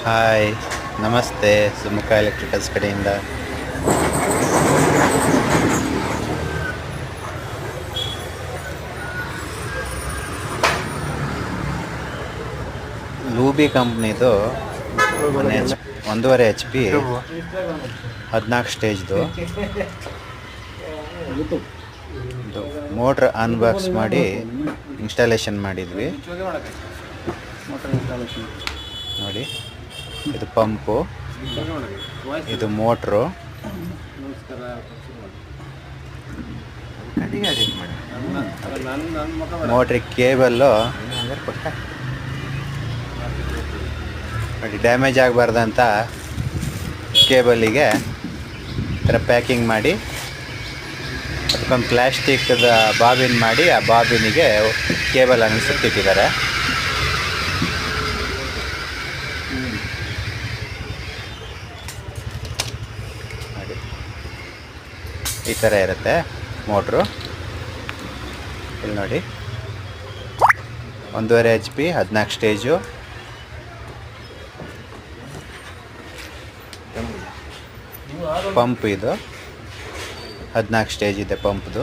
Hi, ನಮಸ್ತೆ. Sumukha electricals ಕಡೆಯಿಂದ. ಲೂಬಿ ಕಂಪ್ನಿದು 1.5 HP 14 ಸ್ಟೇಜ್ದು ಮೋಟ್ರ್ ಅನ್ಬಾಕ್ಸ್ ಮಾಡಿ ಇನ್ಸ್ಟಾಲೇಷನ್ ಮಾಡಿದ್ವಿ ನೋಡಿ. ಇದು ಪಂಪು, ಇದು ಮೋಟ್ರು, ಮೋಟ್ರಿಗೆ ಕೇಬಲ್ಲು ನೋಡಿ. ಡ್ಯಾಮೇಜ್ ಆಗಬಾರ್ದಂತ ಕೇಬಲ್ಲಿಗೆ ಈ ಥರ ಪ್ಯಾಕಿಂಗ್ ಮಾಡಿ ಅದಕ್ಕೊಂದು ಪ್ಲ್ಯಾಸ್ಟಿಕ್ದ ಬಾಬಿನ್ ಮಾಡಿ ಆ ಬಾಬಿನಿಗೆ ಕೇಬಲ್ ಅನ್ನು ಸುತ್ತಿಟ್ಟಿದ್ದಾರೆ. ನೋಡಿ, ಈ ಥರ ಇರುತ್ತೆ ಮೋಟ್ರು. ಇಲ್ಲಿ ನೋಡಿ, 1.5 HP 14 ಸ್ಟೇಜು. ಪಂಪ್ ಇದು 14 ಸ್ಟೇಜ್ ಇದೆ ಪಂಪ್ದು.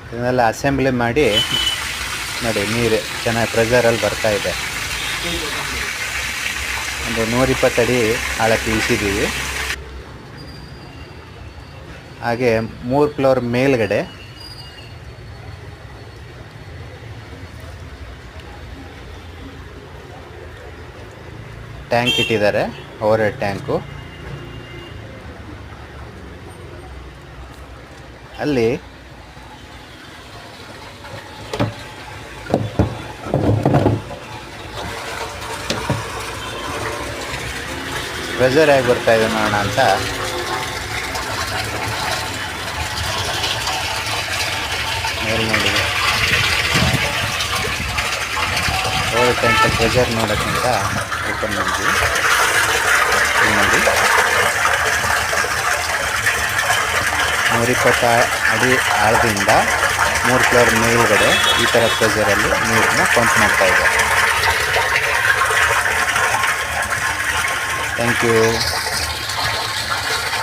ಇದನ್ನೆಲ್ಲ ಅಸೆಂಬ್ಲಿ ಮಾಡಿ ನೋಡಿ. ನೀರು ಚೆನ್ನಾಗಿ ಪ್ರೆಷರಲ್ಲಿ ಬರ್ತಾ ಇದೆ. ಒಂದು 120 ಅಡಿ ಆಳಕ್ಕೆ ಇಳಿಸಿದ್ದೀವಿ. ಹಾಗೆ 3 ಫ್ಲೋರ್ ಮೇಲ್ಗಡೆ ಟ್ಯಾಂಕ್ ಇಟ್ಟಿದ್ದಾರೆ, ಓವರ್ ಹೆಡ್ ಟ್ಯಾಂಕು. ಅಲ್ಲಿ ಪ್ರೆಷರ್ ಆಗಿ ಬರ್ತಾ ಇದೆ ನೋಡೋಣ ಅಂತ ಮೇಲೆ ನೋಡಿ. ಓವರ್ ಟ್ಯಾಂಕ್ ಪ್ರೆಷರ್ ನೋಡೋಕ್ಕಿಂತ ಓಪನ್ ಮಾಡಿದ್ವಿ. ನೋಡಿ, 120 ಅಡಿ ಆಳದಿಂದ 3 ಫ್ಲೋರ್ ಮೇಲ್ಗಡೆ ಈ ಥರ ಪ್ರೆಷರಲ್ಲಿ ನೀರನ್ನ ಪಂಪ್ ಮಾಡ್ತಾ ಇದೆ. Thank you.